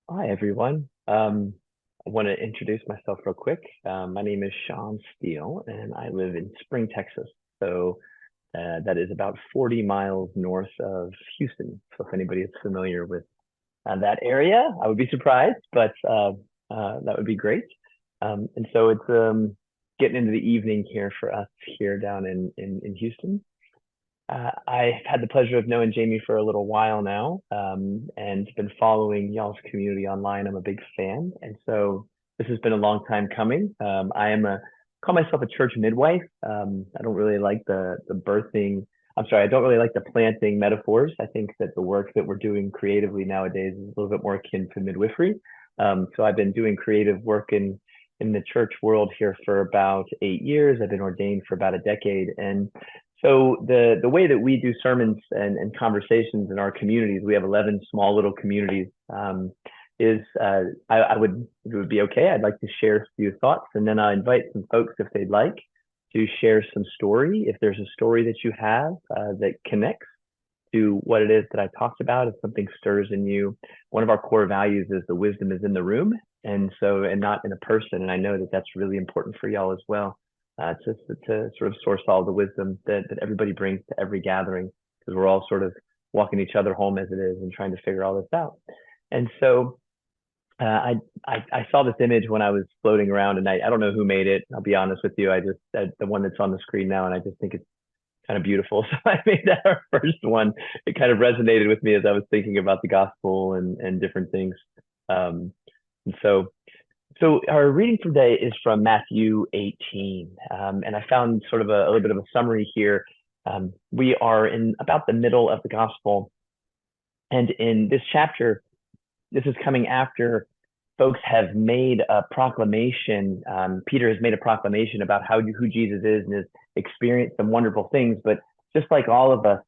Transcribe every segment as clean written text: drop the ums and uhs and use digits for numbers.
Hi, everyone. I want to introduce myself real quick. My name is Sean Steele, and I live in Spring, Texas. So that is about 40 miles north of Houston. So if anybody is familiar with that area, I would be surprised, but that would be great. And so it's getting into the evening here for us here down in Houston. I've had the pleasure of knowing Jamie for a little while now, and been following y'all's community online. I'm a big fan, and so this has been a long time coming. I am a call myself a church midwife. I don't really like the birthing. I'm sorry, I don't really like the planting metaphors. I think that the work that we're doing creatively nowadays is a little bit more akin to midwifery. So I've been doing creative work in the church world here for about 8 years. I've been ordained for about a decade, and so the way that we do sermons and conversations in our communities, we have 11 small little communities. Is I would If it would be okay, I'd like to share a few thoughts, and then I'll invite some folks if they'd like to share some story. If there's a story that you have that connects to what it is that I talked about, if something stirs in you, one of our core values is the wisdom is in the room, and not in a person. And I know that that's really important for y'all as well, to sort of source all the wisdom that everybody brings to every gathering, because we're all sort of walking each other home as it is and trying to figure all this out. And so I saw this image when I was floating around, and I don't know who made it. I'll be honest with you. The one that's on the screen now, and I just think it's kind of beautiful. So I made that our first one. It kind of resonated with me as I was thinking about the gospel and different things. And so our reading today is from Matthew 18. And I found sort of a little bit of a summary here. We are in about the middle of the gospel. And in this chapter, this is coming after folks have made a proclamation. Peter has made a proclamation about who Jesus is and has experienced some wonderful things. But just like all of us,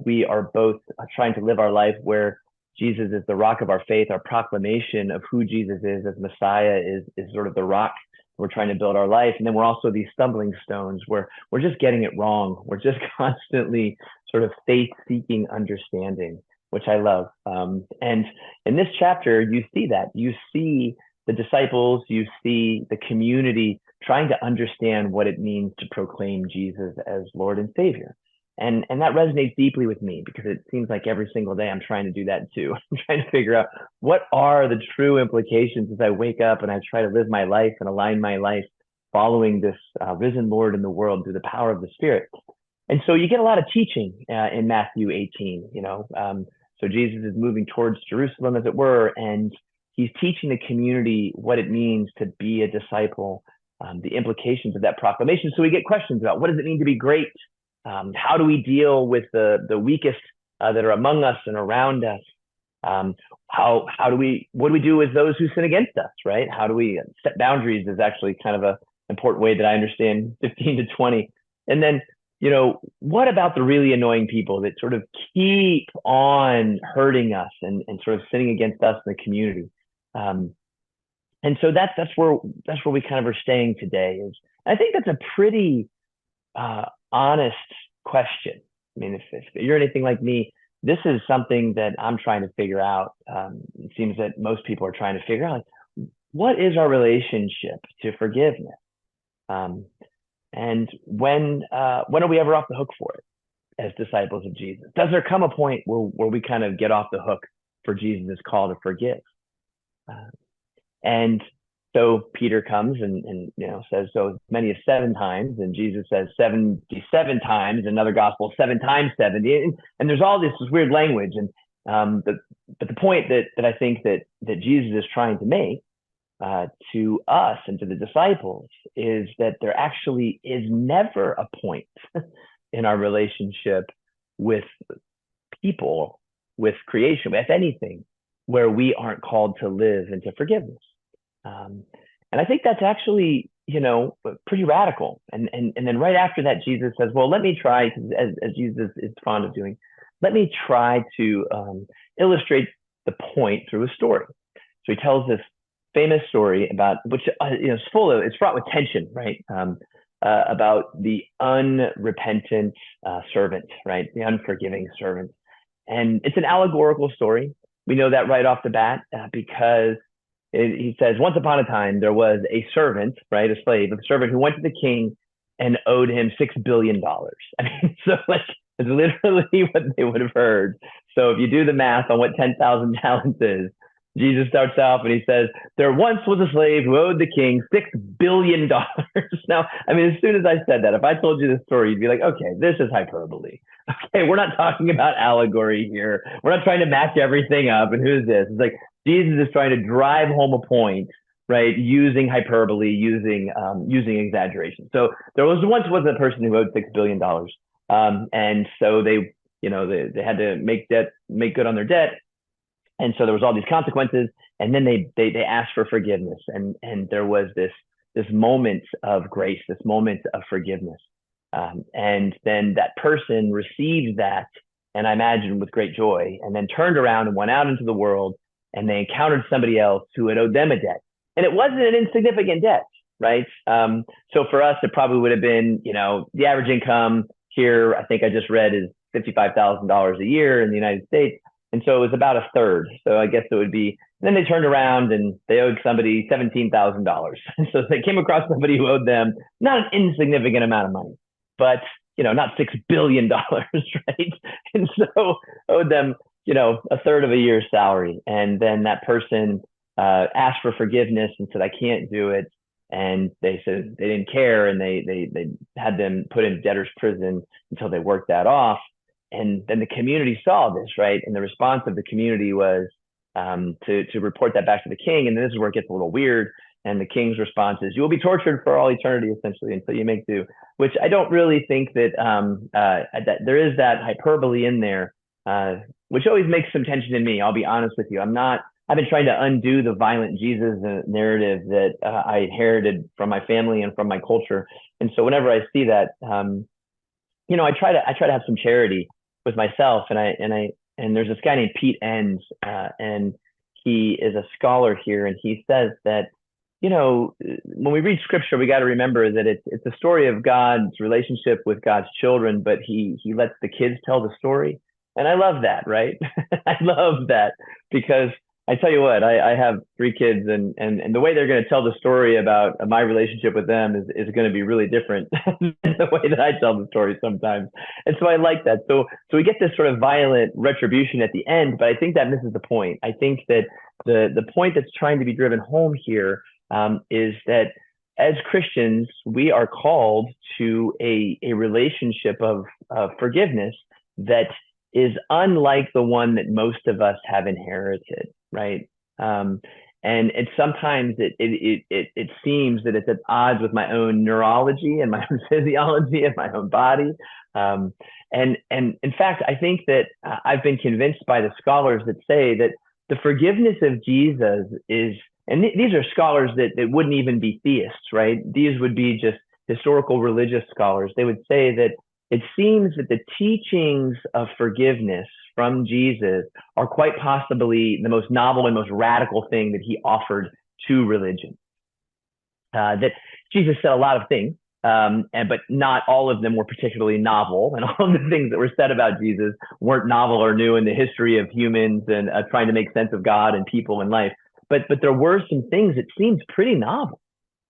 we are both trying to live our life where Jesus is the rock of our faith. Our proclamation of who Jesus is as Messiah is sort of the rock we're trying to build our life. And then we're also these stumbling stones where we're just getting it wrong. We're just constantly sort of faith seeking understanding, which I love. And in this chapter, you see that. You see the disciples, you see the community trying to understand what it means to proclaim Jesus as Lord and Savior. And that resonates deeply with me because it seems like every single day I'm trying to do that too. I'm trying to figure out what are the true implications as I wake up and I try to live my life and align my life following this risen Lord in the world through the power of the Spirit. And so you get a lot of teaching in Matthew 18, so Jesus is moving towards Jerusalem, as it were, and he's teaching the community what it means to be a disciple, the implications of that proclamation. So we get questions about what does it mean to be great? How do we deal with the weakest that are among us and around us? What do we do with those who sin against us, right? How do we set boundaries is actually kind of an important way that I understand 15 to 20. And then, what about the really annoying people that sort of keep on hurting us and sort of sinning against us in the community? And so that's where we kind of are staying today. I think that's a pretty honest question. I mean, if you're anything like me, this is something that I'm trying to figure out. It seems that most people are trying to figure out, like, what is our relationship to forgiveness? And when are we ever off the hook for it as disciples of Jesus? Does there come a point where we kind of get off the hook for Jesus' call to forgive? And so Peter comes and says, so as many as 7 times, and Jesus says 77 times, another gospel 7 times 70, and there's all this weird language. And but the point that I think that Jesus is trying to make to us and to the disciples is that there actually is never a point in our relationship with people, with creation, with anything, where we aren't called to live into forgiveness. And I think that's actually, pretty radical. And then right after that, Jesus says, well, let me try, as Jesus is fond of doing, let me try to illustrate the point through a story. So he tells this famous story about which it's fraught with tension, right? About the unrepentant servant, right? The unforgiving servant, and it's an allegorical story. we know that right off the bat because he says, once upon a time, there was a servant, right, a slave, a servant who went to the king and owed him $6 billion. I mean, so like it's literally what they would have heard. So if you do the math on what 10,000 talents is, Jesus starts off and he says, there once was a slave who owed the king $6 billion. Now, I mean, as soon as I said that, if I told you this story, you'd be like, okay, this is hyperbole. Okay, we're not talking about allegory here. We're not trying to match everything up. And who's this? It's like Jesus is trying to drive home a point, right? Using hyperbole, using exaggeration. So there was a person who owed $6 billion, and so they had to make good on their debt, and so there was all these consequences, and then they asked for forgiveness, and there was this moment of grace, this moment of forgiveness, and then that person received that, and I imagine with great joy, and then turned around and went out into the world, and they encountered somebody else who had owed them a debt, and it wasn't an insignificant debt, right? So for us, it probably would have been, the average income here, I think I just read, is $55,000 a year in the United States. And so it was about a third. So I guess it would be, then they turned around and they owed somebody $17,000. And so they came across somebody who owed them not an insignificant amount of money, but, not $6 billion, right? And so owed them, a third of a year's salary. And then that person asked for forgiveness and said, I can't do it. And they said they didn't care, and they had them put in debtor's prison until they worked that off. And then the community saw this, right? And the response of the community was to report that back to the king. And this is where it gets a little weird. And the king's response is, you will be tortured for all eternity, essentially, until you make do. Which I don't really think that that there is that hyperbole in there, which always makes some tension in me. I'll be honest with you. I've been trying to undo the violent Jesus narrative that I inherited from my family and from my culture. And so whenever I see that, I try to have some charity with myself. And there's this guy named Pete Enns, and he is a scholar here, and he says that, when we read scripture, we got to remember that it's a story of God's relationship with God's children, but he lets the kids tell the story. And I love that, right? I love that because I tell you what, I have 3 kids, and the way they're going to tell the story about my relationship with them is going to be really different than the way that I tell the story sometimes. And so I like that. So we get this sort of violent retribution at the end, but I think that misses the point. I think that the point that's trying to be driven home here is that as Christians, we are called to a relationship of forgiveness that is unlike the one that most of us have inherited, right? And sometimes it seems that it's at odds with my own neurology and my own physiology and my own body. And in fact, I think that I've been convinced by the scholars that say that the forgiveness of Jesus is, and these are scholars that wouldn't even be theists, right? These would be just historical religious scholars. They would say that it seems that the teachings of forgiveness from Jesus are quite possibly the most novel and most radical thing that he offered to religion. That Jesus said a lot of things, but not all of them were particularly novel, and all of the things that were said about Jesus weren't novel or new in the history of humans and trying to make sense of God and people and life. But there were some things that seemed pretty novel,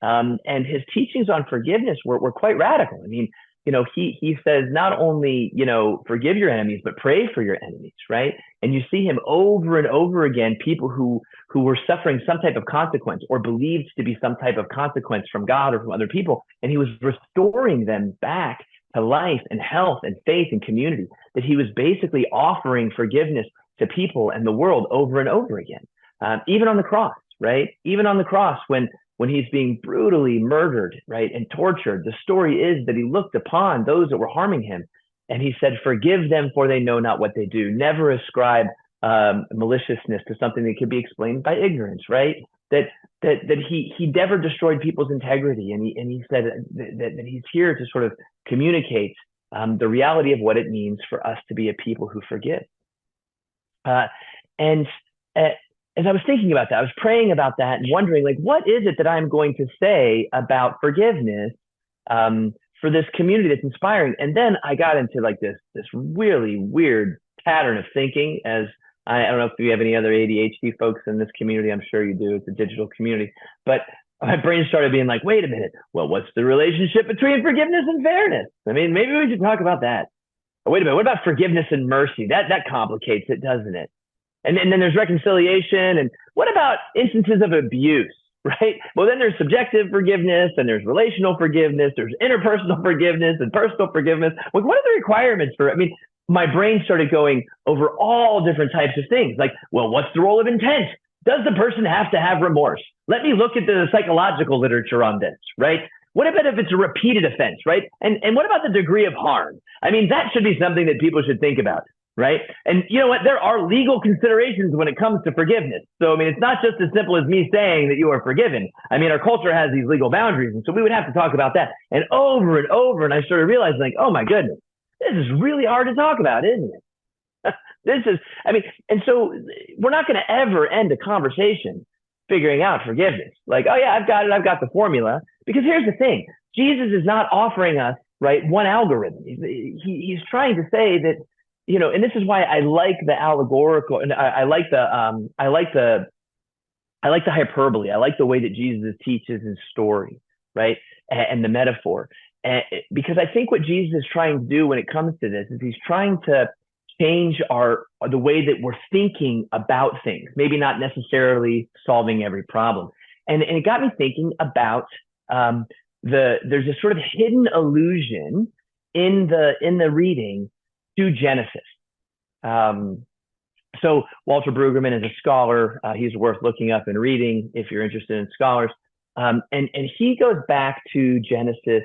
and his teachings on forgiveness were quite radical. I mean, he says not only, forgive your enemies, but pray for your enemies, right? And you see him over and over again, people who were suffering some type of consequence or believed to be some type of consequence from God or from other people. And he was restoring them back to life and health and faith and community, that he was basically offering forgiveness to people and the world over and over again. Even on the cross, right? Even on the cross, when he's being brutally murdered, right, and tortured, the story is that he looked upon those that were harming him, and he said, forgive them, for they know not what they do. Never ascribe maliciousness to something that could be explained by ignorance, right? That he never destroyed people's integrity, and he said that he's here to sort of communicate the reality of what it means for us to be a people who forgive. As I was thinking about that, I was praying about that and wondering, like, what is it that I'm going to say about forgiveness for this community that's inspiring? And then I got into like this really weird pattern of thinking as I don't know if you have any other ADHD folks in this community. I'm sure you do. It's a digital community. But my brain started being like, wait a minute. Well, what's the relationship between forgiveness and fairness? I mean, maybe we should talk about that. Or wait a minute. What about forgiveness and mercy? That complicates it, doesn't it? And then there's reconciliation. And what about instances of abuse? Right? Well, then there's subjective forgiveness and there's relational forgiveness. There's interpersonal forgiveness and personal forgiveness. Like, what are the requirements for? I mean, my brain started going over all different types of things. Like, well, what's the role of intent? Does the person have to have remorse? Let me look at the psychological literature on this, right? What about if it's a repeated offense, right? And what about the degree of harm? I mean, that should be something that people should think about, right? And you know what? There are legal considerations when it comes to forgiveness. So, I mean, it's not just as simple as me saying that you are forgiven. I mean, our culture has these legal boundaries. And so we would have to talk about that. And over and over. And I started realizing, like, oh my goodness, this is really hard to talk about, isn't it? This is, I mean, and so we're not going to ever end a conversation figuring out forgiveness. Like, oh yeah, I've got it. I've got the formula. Because here's the thing. Jesus is not offering us, right, one algorithm. He's trying to say that, you know, and this is why I like the allegorical, and I like the hyperbole. I like the way that Jesus teaches his story, right, and the metaphor. Because I think what Jesus is trying to do when it comes to this is he's trying to change the way that we're thinking about things, maybe not necessarily solving every problem. And it got me thinking about there's a sort of hidden allusion in the reading to Genesis. So Walter Brueggemann is a scholar. He's worth looking up and reading if you're interested in scholars. And he goes back to Genesis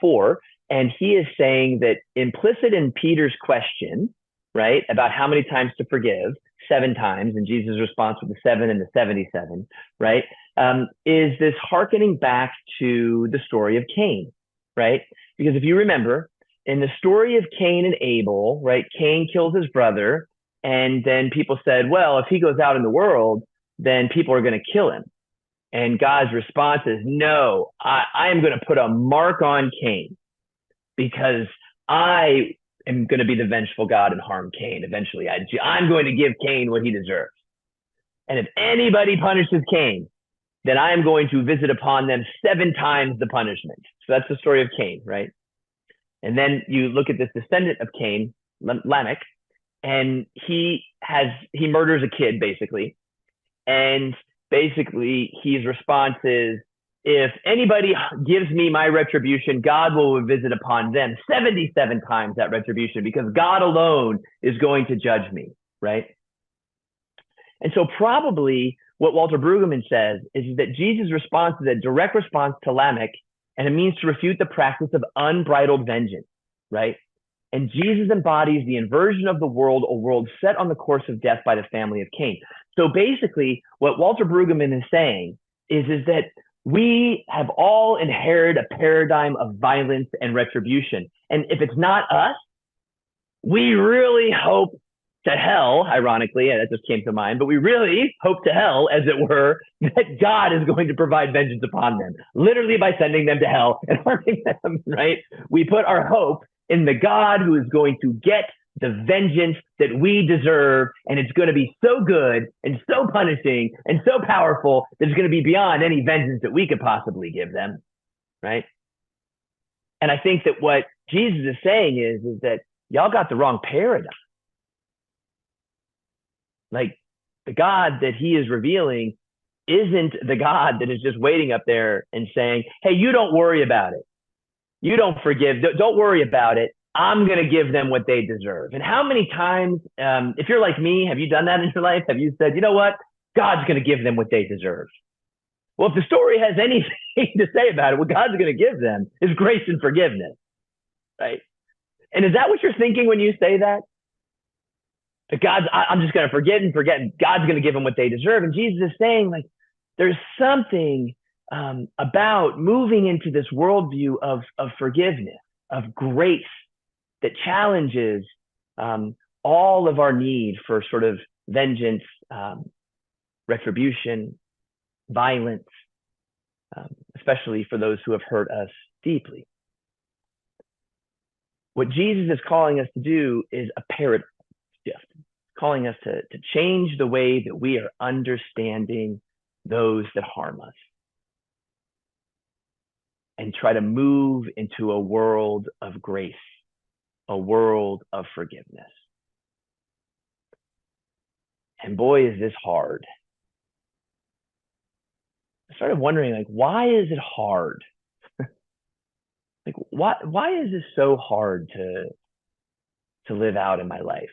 4, and he is saying that implicit in Peter's question, right, about how many times to forgive, 7 times, and Jesus' response with the 7 and the 77, right, is this hearkening back to the story of Cain, right? Because if you remember, in the story of Cain and Abel, right, Cain kills his brother, and then people said, well, if he goes out in the world, then people are going to kill him. And God's response is, no, I am going to put a mark on Cain because I am going to be the vengeful God and harm Cain. Eventually, I'm going to give Cain what he deserves. And if anybody punishes Cain, then I am going to visit upon them 7 times the punishment. So that's the story of Cain, right? And then you look at this descendant of Cain, Lamech, and he murders a kid, basically. And basically, his response is, if anybody gives me my retribution, God will visit upon them 77 times that retribution because God alone is going to judge me, right? And so probably what Walter Brueggemann says is that Jesus' response is a direct response to Lamech, and it means to refute the practice of unbridled vengeance, right? And Jesus embodies the inversion of the world, a world set on the course of death by the family of Cain. So basically, what Walter Brueggemann is saying is that we have all inherited a paradigm of violence and retribution. And if it's not us, we really hope to hell, ironically, and that just came to mind, but we really hope to hell, as it were, that God is going to provide vengeance upon them, literally by sending them to hell and harming them, right? We put our hope in the God who is going to get the vengeance that we deserve, and it's going to be so good and so punishing and so powerful that it's going to be beyond any vengeance that we could possibly give them, right? And I think that what Jesus is saying is that y'all got the wrong paradigm. Like, the God that he is revealing isn't the God that is just waiting up there and saying, hey, you don't worry about it. You don't forgive. Don't worry about it. I'm going to give them what they deserve. And how many times, if you're like me, have you done that in your life? Have you said, you know what? God's going to give them what they deserve. Well, if the story has anything to say about it, what God's going to give them is grace and forgiveness, right? And is that what you're thinking when you say that? That I'm just going to forget and forget, and God's going to give them what they deserve. And Jesus is saying, like, there's something about moving into this worldview of forgiveness, of grace, that challenges all of our need for sort of vengeance, retribution, violence, especially for those who have hurt us deeply. What Jesus is calling us to do is a paradigm shift. calling us to change the way that we are understanding those that harm us and try to move into a world of grace, a world of forgiveness. And boy, is this hard. I started wondering, like, why is it hard? Like, why is this so hard to live out in my life,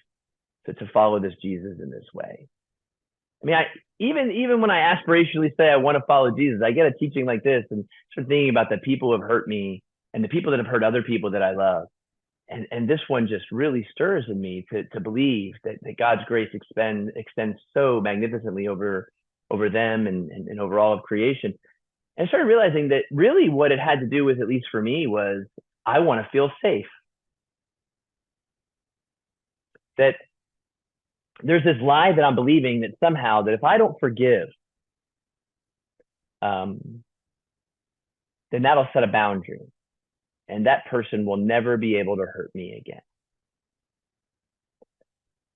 to follow this Jesus in this way? I mean, even when I aspirationally say I want to follow Jesus, I get a teaching like this and start thinking about the people who have hurt me and the people that have hurt other people that I love. And this one just really stirs in me to believe that God's grace extends so magnificently over them and over all of creation. And I started realizing that really what it had to do with, at least for me, was I want to feel safe. That there's this lie that I'm believing that somehow that if I don't forgive, then that'll set a boundary and that person will never be able to hurt me again.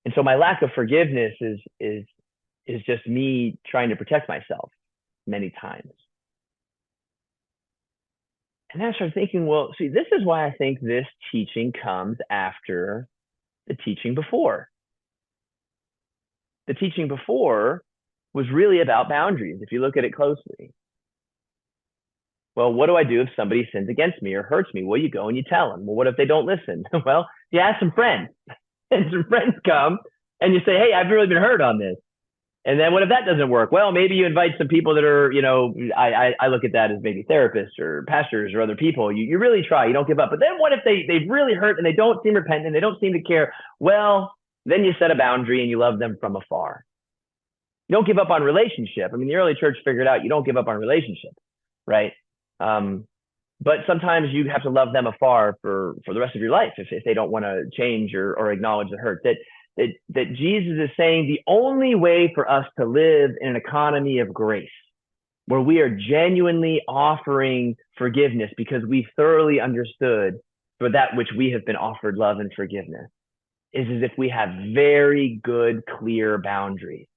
And so my lack of forgiveness is just me trying to protect myself many times. And then I started thinking, well, see, this is why I think this teaching comes after the teaching before. The teaching before was really about boundaries, if you look at it closely. Well, what do I do if somebody sins against me or hurts me? Well, you go and you tell them. Well, what if they don't listen? Well, you ask some friends, and some friends come, and you say, hey, I've really been hurt on this. And then what if that doesn't work? Well, maybe you invite some people that are, I look at that as maybe therapists or pastors or other people. You really try, you don't give up. But then what if they've really hurt and they don't seem repentant and they don't seem to care? Well, then you set a boundary and you love them from afar. You don't give up on relationship. I mean, the early church figured out you don't give up on relationship, right? But sometimes you have to love them afar for the rest of your life if they don't want to change or acknowledge the hurt. That Jesus is saying the only way for us to live in an economy of grace, where we are genuinely offering forgiveness because we thoroughly understood for that which we have been offered love and forgiveness, is as if we have very good, clear boundaries.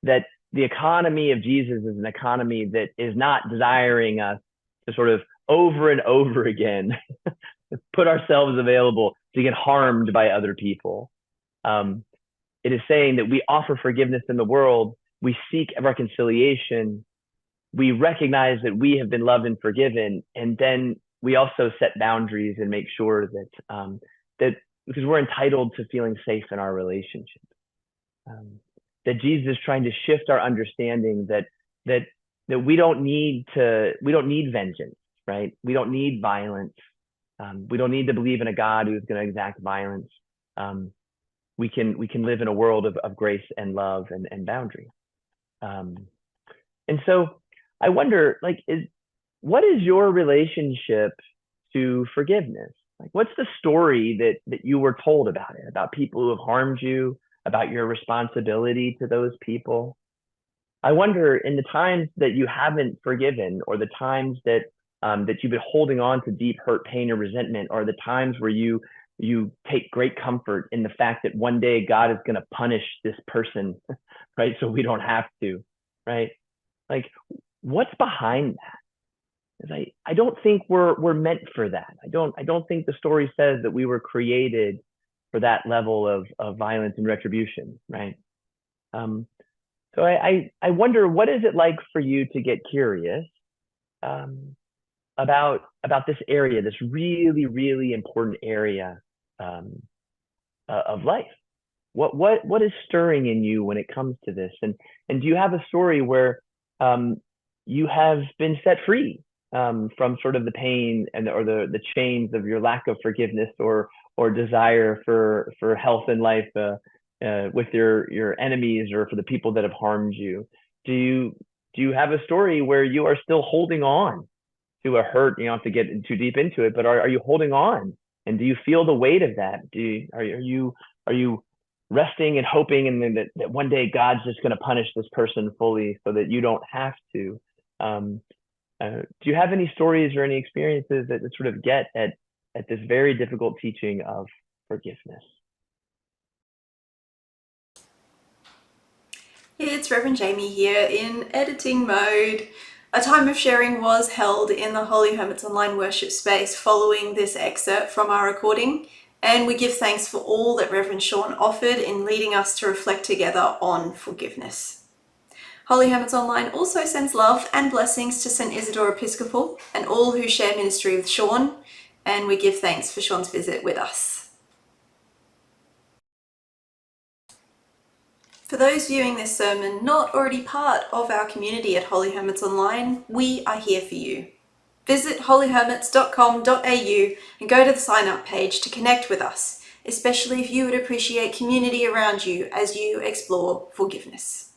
That the economy of Jesus is an economy that is not desiring us to sort of over and over again put ourselves available to get harmed by other people. It is saying that we offer forgiveness in the world, we seek reconciliation, we recognize that we have been loved and forgiven, and then we also set boundaries and make sure that because we're entitled to feeling safe in our relationship. That Jesus is trying to shift our understanding that we don't need vengeance, right? We don't need violence. We don't need to believe in a God who's going to exact violence. We can live in a world of grace and love and boundary. And so I wonder, what is your relationship to forgiveness? Like, what's the story that you were told about it, about people who have harmed you, about your responsibility to those people? I wonder, in the times that you haven't forgiven, or the times that you've been holding on to deep hurt, pain, or resentment, or the times where you take great comfort in the fact that one day God is going to punish this person, right? So we don't have to, right? Like, what's behind that? I don't think we're meant for that. I don't think the story says that we were created for that level of violence and retribution, right? So I wonder, what is it like for you to get curious about this area, this really, really important area of life? What is stirring in you when it comes to this? And do you have a story where you have been set free from sort of the pain or the chains of your lack of forgiveness or desire for health in life with your enemies or for the people that have harmed you? Do you have a story where you are still holding on to a hurt? You don't have to get too deep into it, but are you holding on? And do you feel the weight of that? Are you resting and hoping and that one day God's just going to punish this person fully so that you don't have to? Do you have any stories or any experiences that sort of get at this very difficult teaching of forgiveness? It's Reverend Jamie here in editing mode. A time of sharing was held in the Holy Hermits online worship space following this excerpt from our recording, and we give thanks for all that Reverend Sean offered in leading us to reflect together on forgiveness. Holy Hermits Online also sends love and blessings to St. Isidore Episcopal and all who share ministry with Sean, and we give thanks for Sean's visit with us. For those viewing this sermon not already part of our community at Holy Hermits Online, we are here for you. Visit holyhermits.com.au and go to the sign up page to connect with us, especially if you would appreciate community around you as you explore forgiveness.